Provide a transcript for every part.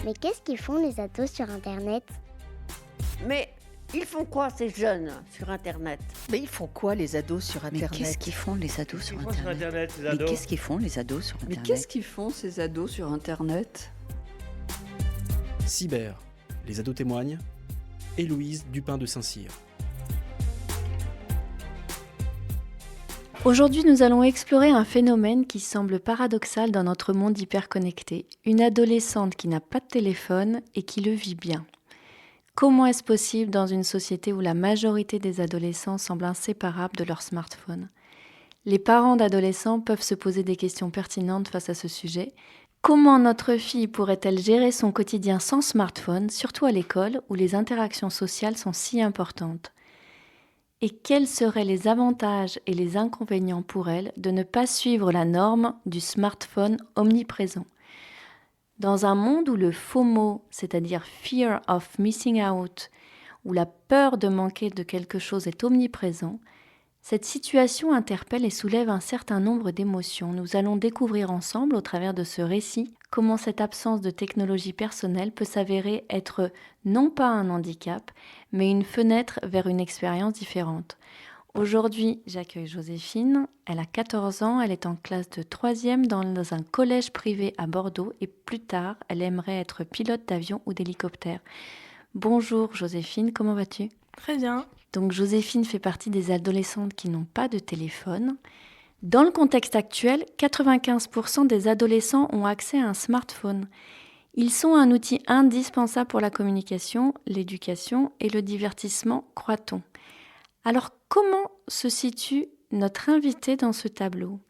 Mais qu'est-ce qu'ils font les ados sur Internet? Mais ils font quoi ces jeunes sur Internet? Mais ils font quoi les ados sur Internet? Mais qu'est-ce qu'ils font les ados sur Qu'est-ce qu'ils font sur Internet? Internet, ces Mais ados? qu'est-ce qu'ils font les ados sur Mais Internet? qu'est-ce qu'ils font ces ados sur Internet? Cyber, les ados témoignent. Héloïse Dupin de Saint-Cyr. Aujourd'hui, nous allons explorer un phénomène qui semble paradoxal dans notre monde hyperconnecté. Une adolescente qui n'a pas de téléphone et qui le vit bien. Comment est-ce possible dans une société où la majorité des adolescents semblent inséparables de leur smartphone? Les parents d'adolescents peuvent se poser des questions pertinentes face à ce sujet. Comment notre fille pourrait-elle gérer son quotidien sans smartphone, surtout à l'école où les interactions sociales sont si importantes? Et quels seraient les avantages et les inconvénients pour elle de ne pas suivre la norme du smartphone omniprésent? Dans un monde où le FOMO, c'est-à-dire Fear of Missing Out, où la peur de manquer de quelque chose est omniprésent, cette situation interpelle et soulève un certain nombre d'émotions. Nous allons découvrir ensemble, au travers de ce récit, comment cette absence de technologie personnelle peut s'avérer être non pas un handicap, mais une fenêtre vers une expérience différente. Aujourd'hui, j'accueille Joséphine. Elle a 14 ans, elle est en classe de 3e dans un collège privé à Bordeaux et plus tard, elle aimerait être pilote d'avion ou d'hélicoptère. Bonjour Joséphine, comment vas-tu? Très bien. Donc Joséphine fait partie des adolescentes qui n'ont pas de téléphone. Dans le contexte actuel, 95% des adolescents ont accès à un smartphone. Ils sont un outil indispensable pour la communication, l'éducation et le divertissement, croit-on. Alors comment se situe notre invitée dans ce tableau?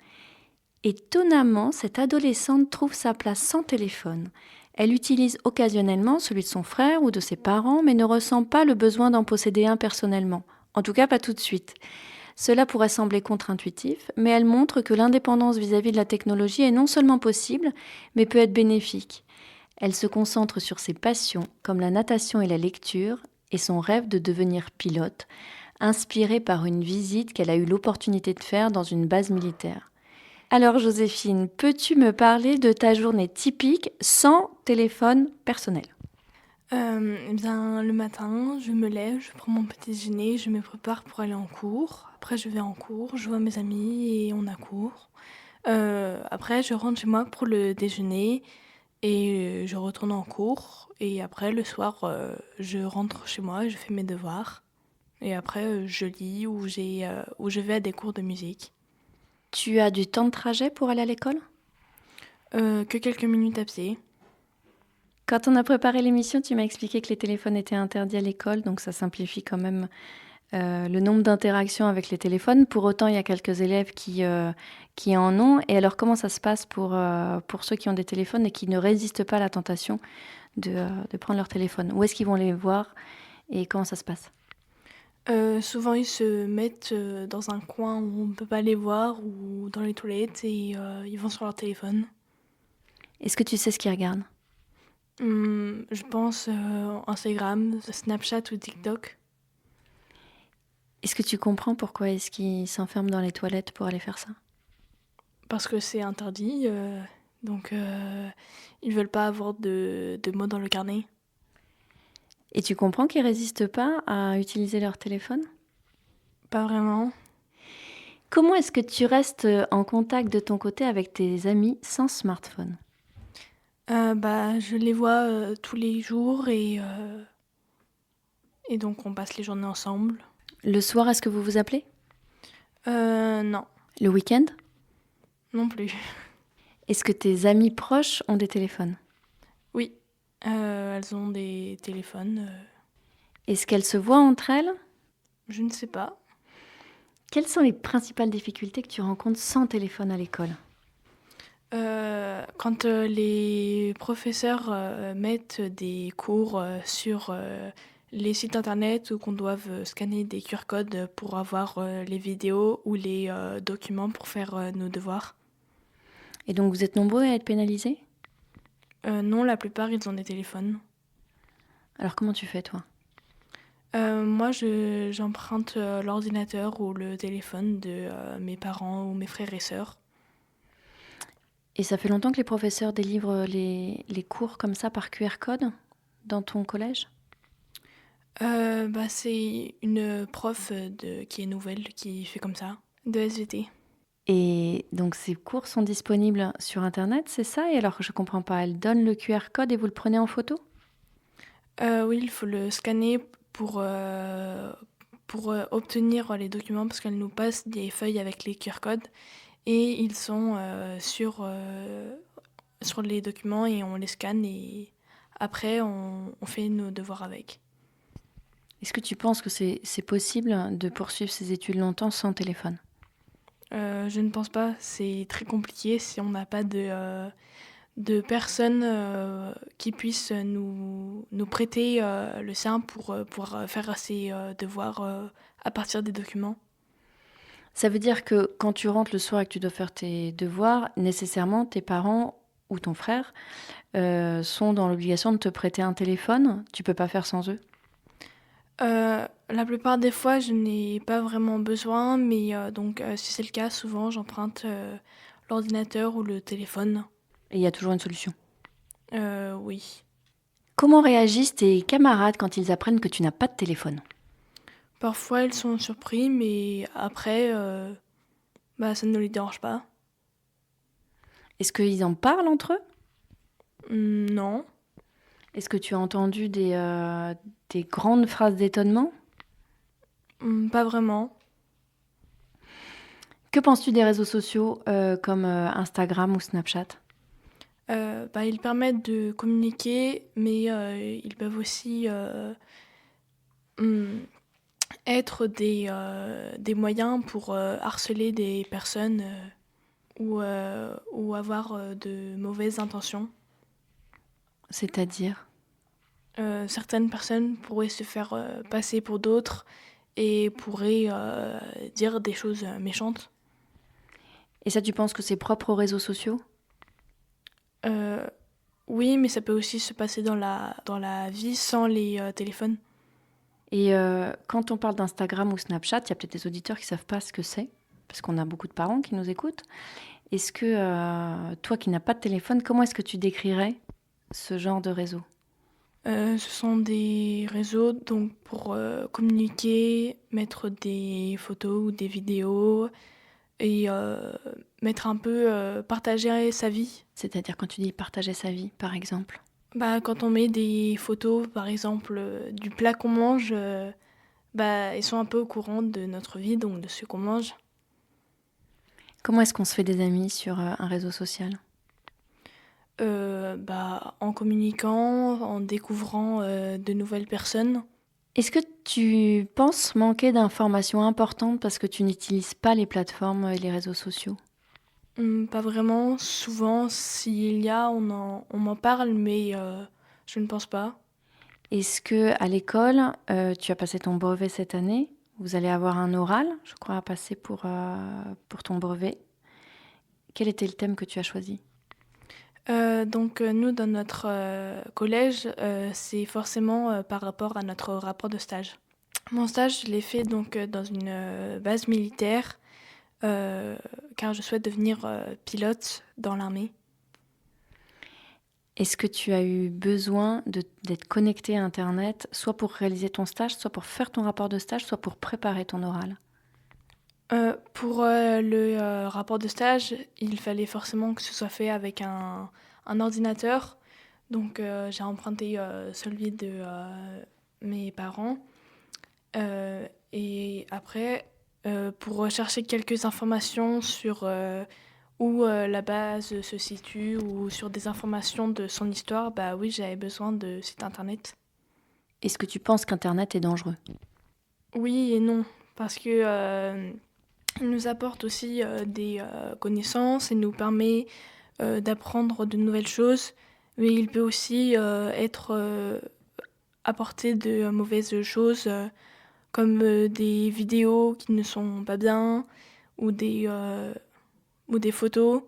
Étonnamment, cette adolescente trouve sa place sans téléphone. Elle utilise occasionnellement celui de son frère ou de ses parents, mais ne ressent pas le besoin d'en posséder un personnellement. En tout cas, pas tout de suite. Cela pourrait sembler contre-intuitif, mais elle montre que l'indépendance vis-à-vis de la technologie est non seulement possible, mais peut être bénéfique. Elle se concentre sur ses passions, comme la natation et la lecture, et son rêve de devenir pilote, inspiré par une visite qu'elle a eu l'opportunité de faire dans une base militaire. Alors Joséphine, peux-tu me parler de ta journée typique sans téléphone personnel? Le matin, je me lève, je prends mon petit déjeuner, je me prépare pour aller en cours. Après, je vais en cours, je vois mes amis et on a cours. Après, je rentre chez moi pour le déjeuner et je retourne en cours. Et après, le soir, je rentre chez moi et je fais mes devoirs. Et après, je lis ou je vais à des cours de musique. Tu as du temps de trajet pour aller à l'école? Que quelques minutes à pied. Quand on a préparé l'émission, tu m'as expliqué que les téléphones étaient interdits à l'école, donc ça simplifie quand même le nombre d'interactions avec les téléphones. Pour autant, il y a quelques élèves qui en ont. Et alors, comment ça se passe pour ceux qui ont des téléphones et qui ne résistent pas à la tentation de prendre leur téléphone? Où est-ce qu'ils vont les voir et comment ça se passe? Souvent, ils se mettent dans un coin où on ne peut pas les voir ou dans les toilettes et ils vont sur leur téléphone. Est-ce que tu sais ce qu'ils regardent? Je pense Instagram, Snapchat ou TikTok. Est-ce que tu comprends pourquoi est-ce qu'ils s'enferment dans les toilettes pour aller faire ça? Parce que c'est interdit, donc ils veulent pas avoir de mots dans le carnet. Et tu comprends qu'ils résistent pas à utiliser leur téléphone? Pas vraiment. Comment est-ce que tu restes en contact de ton côté avec tes amis sans smartphone? Je les vois tous les jours et donc on passe les journées ensemble. Le soir, est-ce que vous vous appelez? Non, Le week-end? non plus. Est-ce que tes amis proches ont des téléphones? Oui, elles ont des téléphones. Est-ce qu'elles se voient entre elles? Je ne sais pas. Quelles sont les principales difficultés que tu rencontres sans téléphone à l'école? Quand les professeurs mettent des cours sur les sites internet ou qu'on doive scanner des QR codes pour avoir les vidéos ou les documents pour faire nos devoirs. Et donc vous êtes nombreux à être pénalisés? Non, la plupart, ils ont des téléphones. Alors comment tu fais toi? Moi, j'emprunte l'ordinateur ou le téléphone de mes parents ou mes frères et sœurs. Et ça fait longtemps que les professeurs délivrent les cours comme ça par QR code dans ton collège? C'est une prof qui est nouvelle qui fait comme ça, de SVT. Et donc ces cours sont disponibles sur Internet, c'est ça? Et alors je comprends pas, elle donne le QR code et vous le prenez en photo? Oui, il faut le scanner pour obtenir les documents parce qu'elle nous passe des feuilles avec les QR codes et ils sont sur les documents et on les scanne et après on fait nos devoirs avec. Est-ce que tu penses que c'est possible de poursuivre ses études longtemps sans téléphone? Je ne pense pas, c'est très compliqué si on n'a pas de personnes qui puissent nous prêter le sien pour pouvoir faire ses devoirs à partir des documents. Ça veut dire que quand tu rentres le soir et que tu dois faire tes devoirs, nécessairement tes parents ou ton frère sont dans l'obligation de te prêter un téléphone. Tu peux pas faire sans eux. La plupart des fois, je n'ai pas vraiment besoin, mais si c'est le cas, souvent j'emprunte l'ordinateur ou le téléphone. Et il y a toujours une solution. Oui. Comment réagissent tes camarades quand ils apprennent que tu n'as pas de téléphone? Parfois, ils sont surpris, mais après, ça ne les dérange pas. Est-ce qu'ils en parlent entre eux? Non. Est-ce que tu as entendu des grandes phrases d'étonnement? Pas vraiment. Que penses-tu des réseaux sociaux comme Instagram ou Snapchat? Ils permettent de communiquer, mais ils peuvent aussi être des moyens pour harceler des personnes ou avoir de mauvaises intentions. C'est-à-dire? Certaines personnes pourraient se faire passer pour d'autres et pourraient dire des choses méchantes. Et ça, tu penses que c'est propre aux réseaux sociaux? Oui, mais ça peut aussi se passer dans la vie sans les téléphones. Et quand on parle d'Instagram ou Snapchat, il y a peut-être des auditeurs qui ne savent pas ce que c'est, parce qu'on a beaucoup de parents qui nous écoutent. Est-ce que toi qui n'as pas de téléphone, comment est-ce que tu décrirais ce genre de réseau? Ce sont des réseaux donc pour communiquer, mettre des photos ou des vidéos et mettre un peu partager sa vie. C'est-à-dire quand tu dis partager sa vie, par exemple? Quand on met des photos, par exemple, du plat qu'on mange, ils sont un peu au courant de notre vie, donc de ce qu'on mange. Comment est-ce qu'on se fait des amis sur un réseau social? En communiquant, en découvrant de nouvelles personnes. Est-ce que tu penses manquer d'informations importantes parce que tu n'utilises pas les plateformes et les réseaux sociaux? Pas vraiment. Souvent, s'il y a, on m'en parle, mais je ne pense pas. Est-ce que à l'école, tu as passé ton brevet cette année? Vous allez avoir un oral, je crois, à passer pour ton brevet. Quel était le thème que tu as choisi? Nous, dans notre collège, c'est forcément par rapport à notre rapport de stage. Mon stage, je l'ai fait dans une base militaire, car je souhaite devenir pilote dans l'armée. Est-ce que tu as eu besoin d'être connecté à Internet, soit pour réaliser ton stage, soit pour faire ton rapport de stage, soit pour préparer ton oral? Pour le rapport de stage, il fallait forcément que ce soit fait avec un ordinateur. Donc j'ai emprunté celui de mes parents. Et après, pour rechercher quelques informations sur où la base se situe ou sur des informations de son histoire, oui, j'avais besoin de site internet. Est-ce que tu penses qu'Internet est dangereux? Oui et non, parce que il nous apporte aussi des connaissances et nous permet d'apprendre de nouvelles choses, mais il peut aussi être apporté de mauvaises choses comme des vidéos qui ne sont pas bien ou des photos.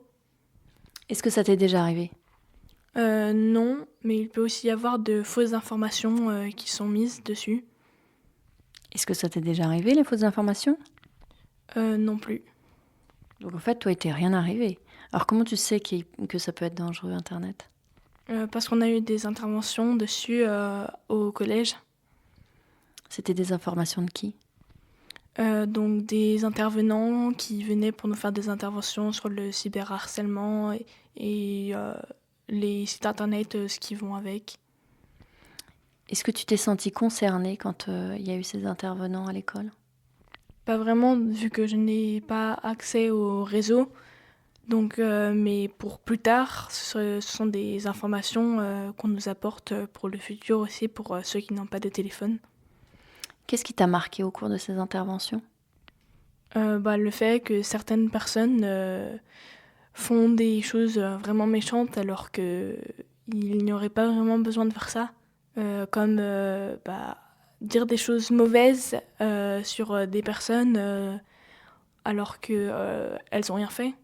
Est-ce que ça t'est déjà arrivé? Non, mais il peut aussi y avoir de fausses informations qui sont mises dessus. Est-ce que ça t'est déjà arrivé, les fausses informations? Non plus. Donc en fait, toi, il t'est rien arrivé. Alors comment tu sais que ça peut être dangereux, Internet? Parce qu'on a eu des interventions dessus au collège. C'était des informations de qui? Donc des intervenants qui venaient pour nous faire des interventions sur le cyberharcèlement et les sites internet, ce qui vont avec. Est-ce que tu t'es senti concernée quand il y a eu ces intervenants à l'école? Pas vraiment, vu que je n'ai pas accès au réseau. Donc, mais pour plus tard, ce sont des informations qu'on nous apporte pour le futur aussi, pour ceux qui n'ont pas de téléphone. Qu'est-ce qui t'a marqué au cours de ces interventions? Le fait que certaines personnes font des choses vraiment méchantes alors qu'il n'y aurait pas vraiment besoin de faire ça. Comme dire des choses mauvaises sur des personnes alors qu'elles n'ont rien fait.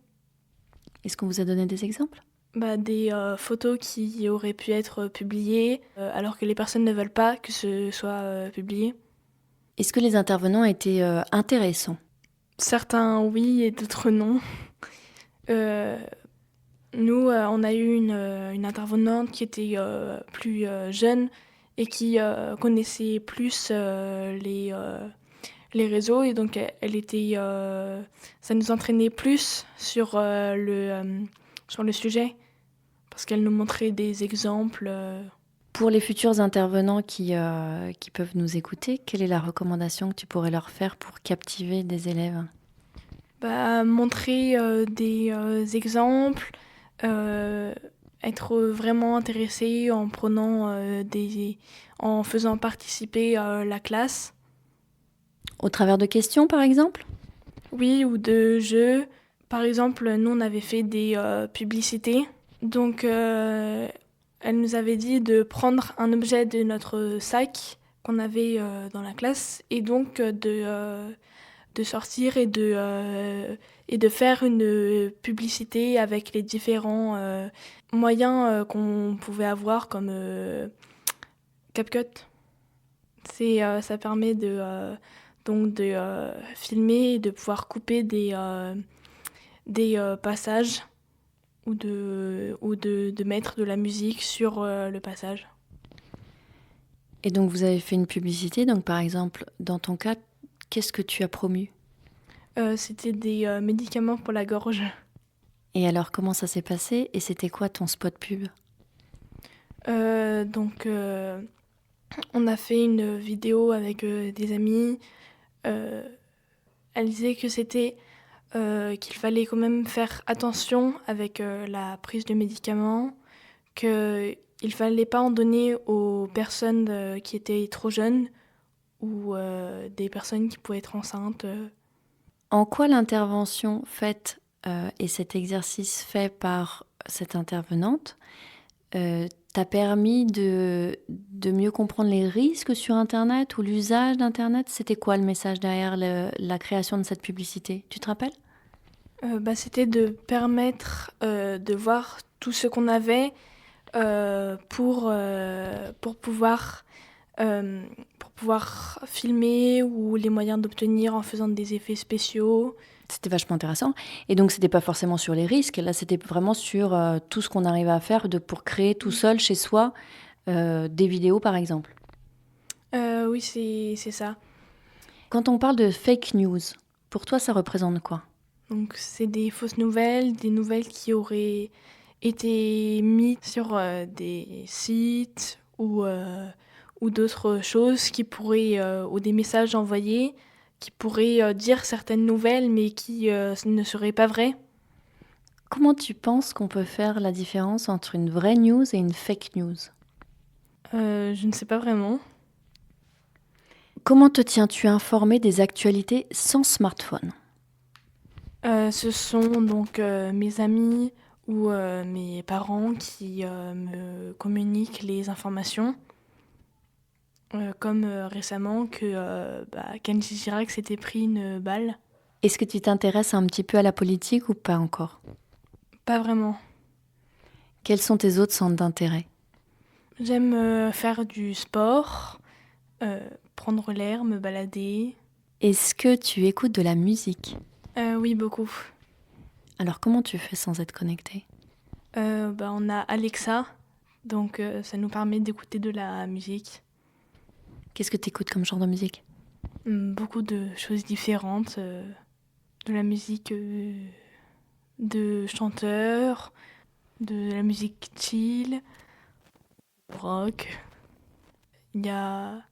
Est-ce qu'on vous a donné des exemples? Des photos qui auraient pu être publiées alors que les personnes ne veulent pas que ce soit publié. Est-ce que les intervenants étaient intéressants? Certains oui et d'autres non. Nous, on a eu une intervenante qui était plus jeune et qui connaissait plus les réseaux, et donc ça nous entraînait plus sur le sujet, parce qu'elle nous montrait des exemples. Pour les futurs intervenants qui peuvent nous écouter, quelle est la recommandation que tu pourrais leur faire pour captiver des élèves? Montrer des exemples, être vraiment intéressé en prenant en faisant participer la classe. Au travers de questions, par exemple? Oui, ou de jeux. Par exemple, nous, on avait fait des publicités. Donc, elle nous avait dit de prendre un objet de notre sac qu'on avait dans la classe, et donc de sortir et de faire une publicité avec les différents moyens qu'on pouvait avoir, comme CapCut. Ça permet de filmer et de pouvoir couper des passages ou de mettre de la musique sur le passage. Et donc vous avez fait une publicité, donc par exemple, dans ton cas, qu'est-ce que tu as promu? C'était des médicaments pour la gorge. Et alors, comment ça s'est passé? Et c'était quoi ton spot pub? On a fait une vidéo avec des amis. Elle disait que c'était qu'il fallait quand même faire attention avec la prise de médicaments, qu'il ne fallait pas en donner aux personnes qui étaient trop jeunes ou des personnes qui pouvaient être enceintes. En quoi l'intervention faite et cet exercice fait par cette intervenante t'a permis de mieux comprendre les risques sur Internet ou l'usage d'Internet? C'était quoi le message derrière la création de cette publicité? Tu te rappelles? C'était de permettre de voir tout ce qu'on avait pour pouvoir filmer, ou les moyens d'obtenir en faisant des effets spéciaux. C'était vachement intéressant. Et donc, c'était pas forcément sur les risques. Là, c'était vraiment sur tout ce qu'on arrive à faire pour créer tout seul, chez soi, des vidéos, par exemple. Oui, c'est ça. Quand on parle de fake news, pour toi, ça représente quoi? Donc, c'est des fausses nouvelles, des nouvelles qui auraient été mises sur des sites ou d'autres choses qui pourraient, ou des messages envoyés qui pourraient dire certaines nouvelles, mais qui ne seraient pas vraies. Comment tu penses qu'on peut faire la différence entre une vraie news et une fake news? Je ne sais pas vraiment. Comment te tiens-tu informé des actualités sans smartphone? Ce sont donc mes amis ou mes parents qui me communiquent les informations. Comme récemment que Kenji Girac s'était pris une balle. Est-ce que tu t'intéresses un petit peu à la politique ou pas encore? Pas vraiment. Quels sont tes autres centres d'intérêt? J'aime faire du sport, prendre l'air, me balader. Est-ce que tu écoutes de la musique? Oui, beaucoup. Alors comment tu fais sans être connecté ? On a Alexa, donc ça nous permet d'écouter de la musique. Qu'est-ce que tu écoutes comme genre de musique ? Beaucoup de choses différentes, de la musique de chanteurs, de la musique chill, rock. Il y a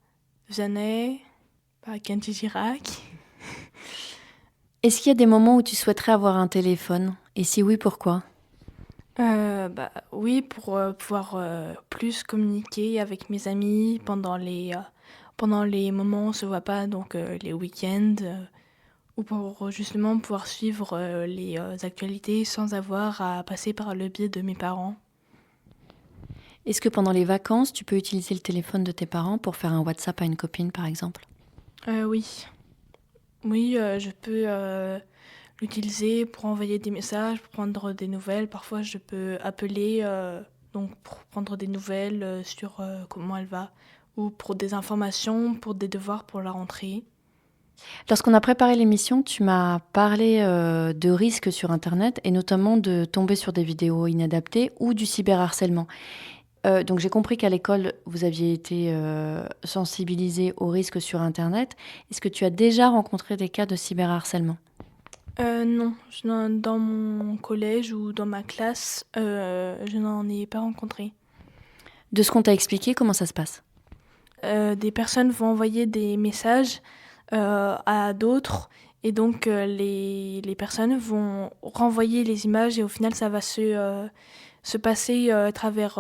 Vianney, Kenji Girac. Est-ce qu'il y a des moments où tu souhaiterais avoir un téléphone ? Et si oui, pourquoi ? Oui, pour pouvoir plus communiquer avec mes amis pendant les moments où on ne se voit pas, donc les week-ends, ou pour justement pouvoir suivre les actualités sans avoir à passer par le biais de mes parents. Est-ce que pendant les vacances, tu peux utiliser le téléphone de tes parents pour faire un WhatsApp à une copine, par exemple ? Oui. Oui, je peux l'utiliser pour envoyer des messages, pour prendre des nouvelles. Parfois, je peux appeler donc pour prendre des nouvelles sur comment elle va, ou pour des informations, pour des devoirs pour la rentrée. Lorsqu'on a préparé l'émission, tu m'as parlé de risques sur Internet et notamment de tomber sur des vidéos inadaptées ou du cyberharcèlement. Donc j'ai compris qu'à l'école, vous aviez été sensibilisé aux risques sur Internet. Est-ce que tu as déjà rencontré des cas de cyberharcèlement ? Non, dans mon collège ou dans ma classe, je n'en ai pas rencontré. De ce qu'on t'a expliqué, comment ça se passe ? Des personnes vont envoyer des messages à d'autres et donc les personnes vont renvoyer les images et au final ça va se passer à travers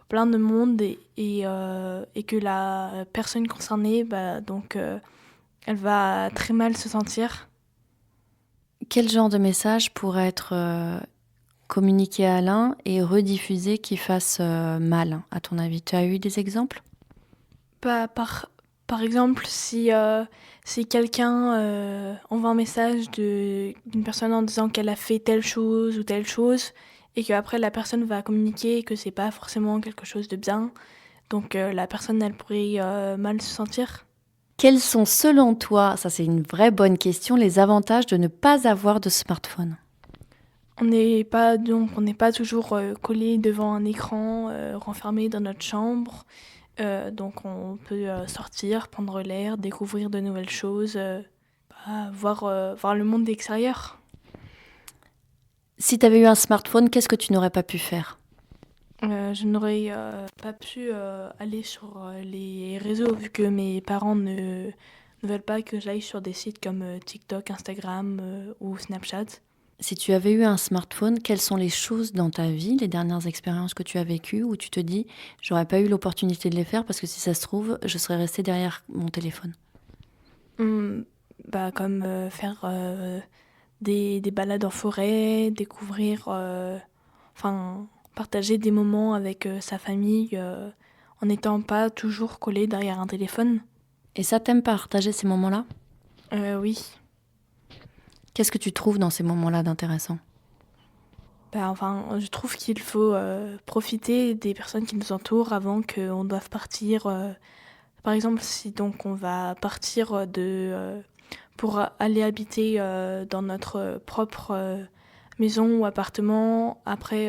plein de monde et que la personne concernée, elle va très mal se sentir. Quel genre de message pourrait être communiqué à l'un et rediffusé qui fasse mal, à ton avis ? Tu as eu des exemples ? Par exemple, si quelqu'un envoie un message d'une personne en disant qu'elle a fait telle chose ou telle chose, et qu'après la personne va communiquer que c'est pas forcément quelque chose de bien, donc la personne elle pourrait mal se sentir. Quels sont selon toi, ça c'est une vraie bonne question, les avantages de ne pas avoir de smartphone ? On n'est pas toujours collé devant un écran, renfermé dans notre chambre. Donc on peut sortir, prendre l'air, découvrir de nouvelles choses, voir le monde extérieur. Si tu avais eu un smartphone, qu'est-ce que tu n'aurais pas pu faire ? Je n'aurais pas pu aller sur les réseaux vu que mes parents ne veulent pas que j'aille sur des sites comme TikTok, Instagram ou Snapchat. Si tu avais eu un smartphone, quelles sont les choses dans ta vie, les dernières expériences que tu as vécues, où tu te dis « j'aurais pas eu l'opportunité de les faire parce que si ça se trouve, je serais restée derrière mon téléphone ». Comme faire des balades en forêt, découvrir, partager des moments avec sa famille en n'étant pas toujours collé derrière un téléphone. Et ça, t'aimes partager ces moments-là ? Oui. Qu'est-ce que tu trouves dans ces moments-là d'intéressant ? Je trouve qu'il faut profiter des personnes qui nous entourent avant qu'on doive partir. Par exemple, si donc on va partir pour aller habiter dans notre propre maison ou appartement, après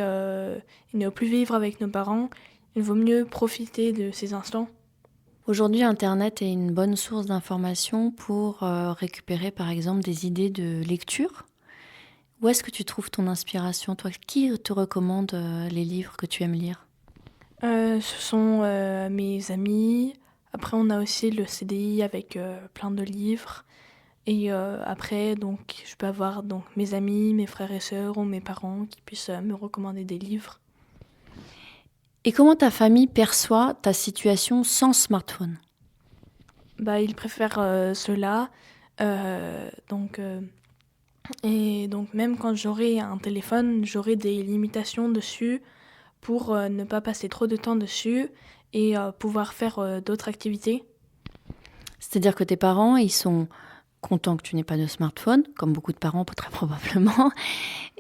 ne plus vivre avec nos parents, il vaut mieux profiter de ces instants. Aujourd'hui, Internet est une bonne source d'information pour récupérer, par exemple, des idées de lecture. Où est-ce que tu trouves ton inspiration ? Toi, qui te recommande les livres que tu aimes lire ? Ce sont mes amis. Après, on a aussi le CDI avec plein de livres. Et après, donc, je peux avoir donc, mes amis, mes frères et sœurs ou mes parents qui puissent me recommander des livres. Et comment ta famille perçoit ta situation sans smartphone ? Ils préfèrent cela. Et donc même quand j'aurai un téléphone, j'aurai des limitations dessus pour ne pas passer trop de temps dessus et pouvoir faire d'autres activités. C'est-à-dire que tes parents, ils sont contents que tu n'aies pas de smartphone, comme beaucoup de parents très probablement.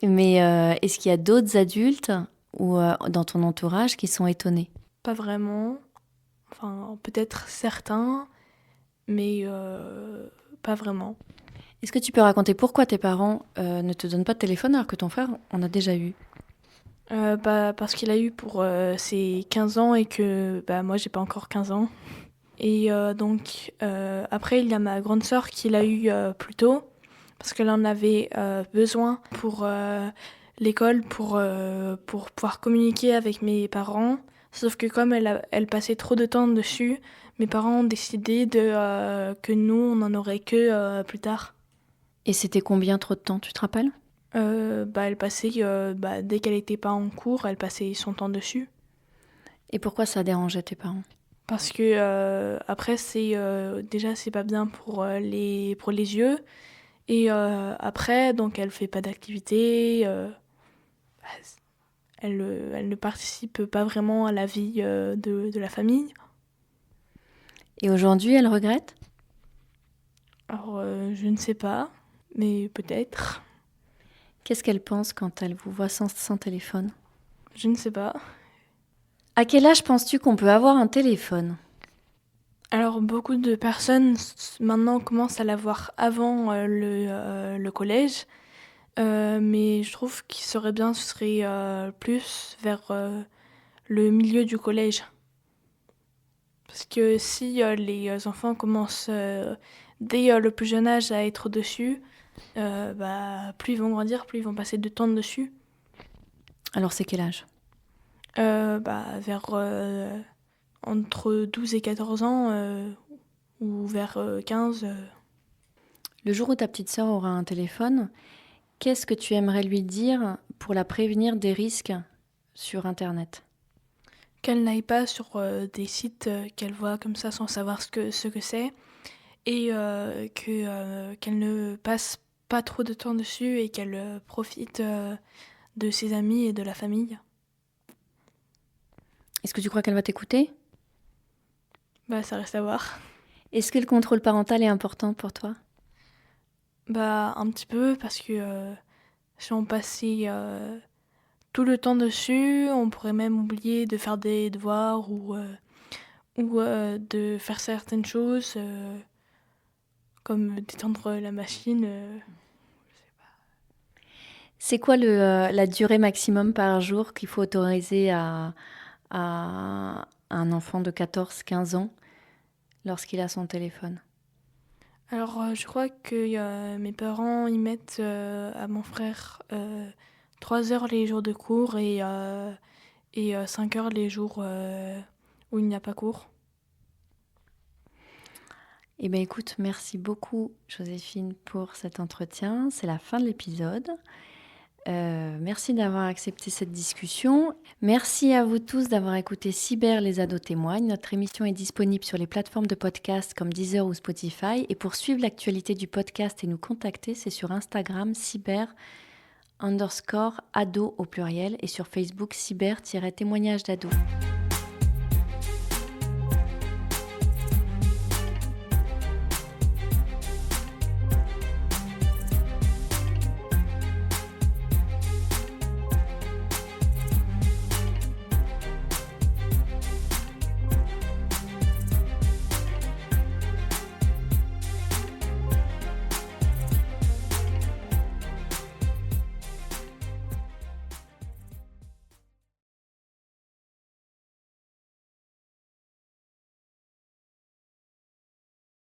Mais est-ce qu'il y a d'autres adultes ou dans ton entourage qui sont étonnés ? Pas vraiment. Peut-être certains, mais pas vraiment. Est-ce que tu peux raconter pourquoi tes parents ne te donnent pas de téléphone alors que ton frère en a déjà eu? Parce qu'il a eu pour ses 15 ans et que moi j'ai pas encore 15 ans. Et donc après il y a ma grande sœur qui l'a eu plus tôt parce qu'elle en avait besoin pour l'école pour pouvoir communiquer avec mes parents. Sauf que comme elle passait trop de temps dessus, mes parents ont décidé que nous on en aurait que plus tard. Et c'était combien trop de temps, tu te rappelles? Elle passait, dès qu'elle n'était pas en cours, elle passait son temps dessus. Et pourquoi ça dérangeait tes parents? Parce que après, déjà, c'est pas bien pour les yeux. Et après, donc, elle fait pas d'activité. Elle ne participe pas vraiment à la vie de la famille. Et aujourd'hui, elle regrette? Alors, je ne sais pas, mais peut-être. Qu'est-ce qu'elle pense quand elle vous voit sans téléphone? Je ne sais pas. À quel âge penses-tu qu'on peut avoir un téléphone? Alors, beaucoup de personnes maintenant commencent à l'avoir avant le collège, mais je trouve qu'il serait bien, ce serait plus vers le milieu du collège. Parce que si les enfants commencent dès le plus jeune âge à être dessus, plus ils vont grandir, plus ils vont passer de temps dessus. Alors c'est quel âge? Vers entre 12 et 14 ans ou vers 15. Le jour où ta petite sœur aura un téléphone, qu'est-ce que tu aimerais lui dire pour la prévenir des risques sur Internet? Qu'elle n'aille pas sur des sites qu'elle voit comme ça sans savoir ce que c'est et qu'elle ne passe pas trop de temps dessus et qu'elle profite de ses amis et de la famille. Est-ce que tu crois qu'elle va t'écouter? Ça reste à voir. Est-ce que le contrôle parental est important pour toi? Un petit peu parce que si on passait tout le temps dessus, on pourrait même oublier de faire des devoirs ou de faire certaines choses comme d'éteindre la machine. C'est quoi la durée maximum par jour qu'il faut autoriser à un enfant de 14-15 ans lorsqu'il a son téléphone? Alors, je crois que mes parents y mettent à mon frère 3 heures les jours de cours et 5 heures les jours où il n'y a pas cours. Eh bien écoute, merci beaucoup Joséphine pour cet entretien. C'est la fin de l'épisode. Merci d'avoir accepté cette discussion. Merci à vous tous d'avoir écouté Cyber, les ados témoignent. Notre émission est disponible sur les plateformes de podcast comme Deezer ou Spotify. Et pour suivre l'actualité du podcast et nous contacter, c'est sur Instagram cyber_ado au pluriel et sur Facebook cyber-témoignage d'ados.